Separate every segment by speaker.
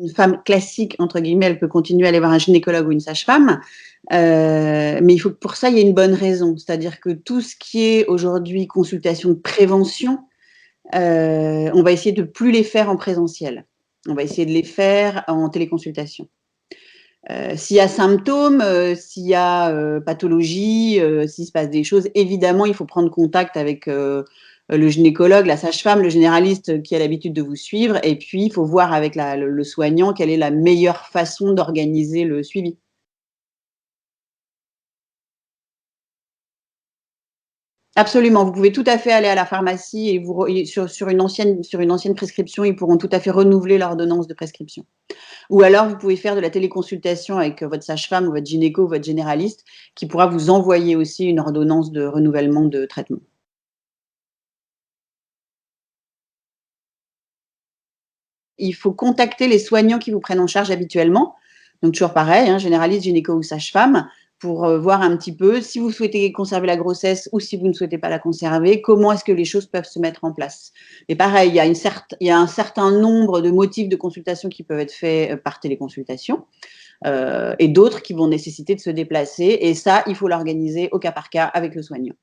Speaker 1: Une femme «classique» entre guillemets, elle peut continuer à aller voir un gynécologue ou une sage-femme, mais il faut que pour ça, il y ait une bonne raison. C'est-à-dire que tout ce qui est aujourd'hui consultation de prévention, on va essayer de plus les faire en présentiel. On va essayer de les faire en téléconsultation. S'il y a symptômes, s'il y a, pathologie, s'il se passe des choses, évidemment, il faut prendre contact avec, le gynécologue, la sage-femme, le généraliste qui a l'habitude de vous suivre et puis il faut voir avec le soignant quelle est la meilleure façon d'organiser le suivi. Absolument, vous pouvez tout à fait aller à la pharmacie et vous re et sur une ancienne prescription, ils pourront tout à fait renouveler l'ordonnance de prescription. Ou alors vous pouvez faire de la téléconsultation avec, votre sage-femme ou votre gynéco ou votre généraliste qui pourra vous envoyer aussi une ordonnance de renouvellement de traitement. Il faut contacter les soignants qui vous prennent en charge habituellement. Donc toujours pareil, hein, généraliste, gynéco ou sage-femme pour, voir un petit peu si vous souhaitez conserver la grossesse ou si vous ne souhaitez pas la conserver, comment est-ce que les choses peuvent se mettre en place? Et pareil, il y a un certain nombre de motifs de consultation qui peuvent être faits, par téléconsultation, et d'autres qui vont nécessiter de se déplacer et ça, il faut l'organiser au cas par cas avec le soignant.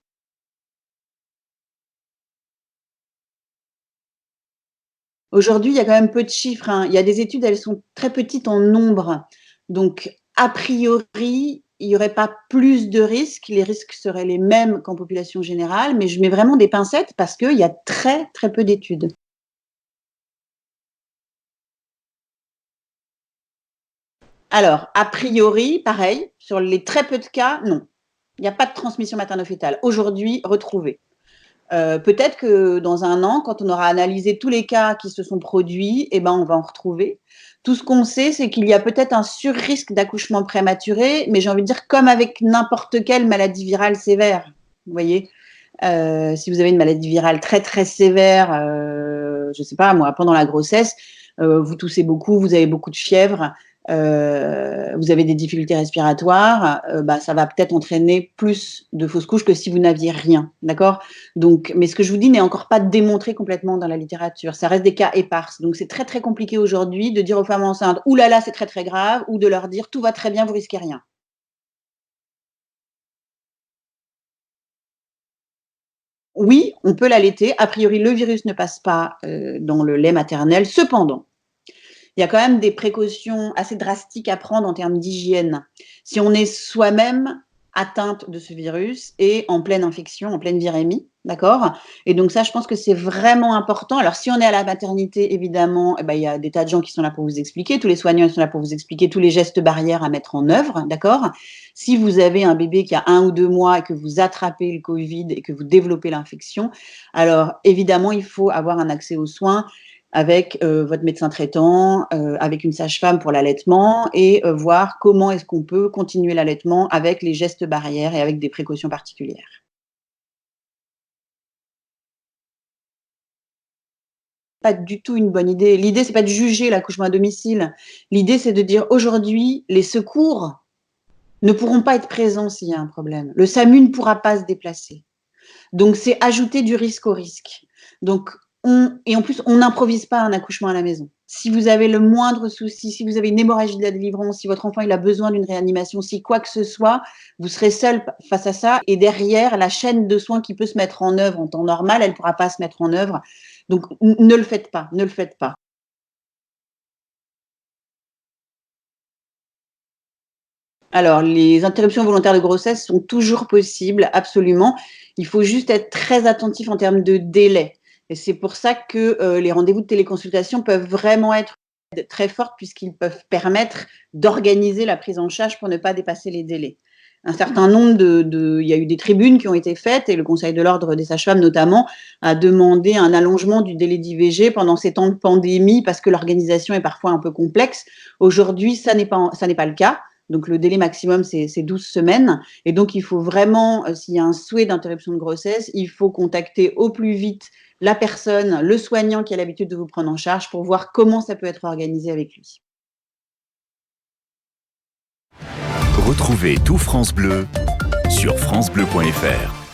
Speaker 1: Aujourd'hui, il y a quand même peu de chiffres, hein. Il y a des études, elles sont très petites en nombre. Donc, a priori, il y aurait pas plus de risques. Les risques seraient les mêmes qu'en population générale, mais je mets vraiment des pincettes parce qu'il y a très, très peu d'études. Alors, a priori, pareil, sur les très peu de cas, non. Il n'y a pas de transmission materno-fétale. Aujourd'hui, retrouvée. Peut-être que dans un an, quand on aura analysé tous les cas qui se sont produits et ben, on va en retrouver. Tout ce qu'on sait, c'est qu'il y a peut-être un surrisque d'accouchement prématuré, mais j'ai envie de dire comme avec n'importe quelle maladie virale sévère, vous voyez? Si vous avez une maladie virale très, très sévère, je sais pas moi, pendant la grossesse, vous toussez beaucoup, vous avez beaucoup de fièvre, vous avez des difficultés respiratoires, bah, ça va peut-être entraîner plus de fausses couches que si vous n'aviez rien, d'accord? Donc mais ce que je vous dis n'est encore pas démontré complètement dans la littérature. Ça reste des cas épars. Donc c'est très, très compliqué aujourd'hui de dire aux femmes enceintes: «Ouh là là, c'est très, très grave» ou de leur dire: «Tout va très bien, vous risquez rien». Oui, on peut l'allaiter. A priori, le virus ne passe pas, dans le lait maternel. Cependant, il y a quand même des précautions assez drastiques à prendre en termes d'hygiène. Si on est soi-même atteinte de ce virus et en pleine infection, en pleine virémie, d'accord? Et donc ça, je pense que c'est vraiment important. Alors si on est à la maternité, évidemment, eh ben, il y a des tas de gens qui sont là pour vous expliquer. Tous les soignants, ils sont là pour vous expliquer tous les gestes barrières à mettre en œuvre, d'accord? Si vous avez un bébé qui a 1 ou 2 mois et que vous attrapez le Covid et que vous développez l'infection, alors évidemment, il faut avoir un accès aux soins avec, votre médecin traitant, avec une sage-femme pour l'allaitement et voir comment est-ce qu'on peut continuer l'allaitement avec les gestes barrières et avec des précautions particulières. Pas du tout une bonne idée. L'idée, c'est pas de juger l'accouchement à domicile. L'idée, c'est de dire: «Aujourd'hui, les secours ne pourront pas être présents s'il y a un problème. Le SAMU ne pourra pas se déplacer». Donc c'est ajouter du risque au risque. Donc en plus, on n'improvise pas un accouchement à la maison. Si vous avez le moindre souci, si vous avez une hémorragie de la délivrance, si votre enfant il a besoin d'une réanimation, si quoi que ce soit, vous serez seul face à ça et derrière la chaîne de soins qui peut se mettre en œuvre en temps normal, elle ne pourra pas se mettre en œuvre. Donc ne le faites pas, ne le faites pas. Alors les interruptions volontaires de grossesse sont toujours possibles, absolument. Il faut juste être très attentif en termes de délai et c'est pour ça que, les rendez-vous de téléconsultation peuvent vraiment être très fortes puisqu'ils peuvent permettre d'organiser la prise en charge pour ne pas dépasser les délais. Un certain nombre il y a eu des tribunes qui ont été faites et le Conseil de l'ordre des sages-femmes notamment a demandé un allongement du délai d'IVG pendant ces temps de pandémie parce que l'organisation est parfois un peu complexe. Aujourd'hui, ça n'est pas le cas. Donc le délai maximum, c'est 12 semaines. Et donc il faut vraiment, s'il y a un souhait d'interruption de grossesse, il faut contacter au plus vite la personne, le soignant qui a l'habitude de vous prendre en charge pour voir comment ça peut être organisé avec lui.
Speaker 2: Retrouvez tout France Bleu sur francebleu.fr.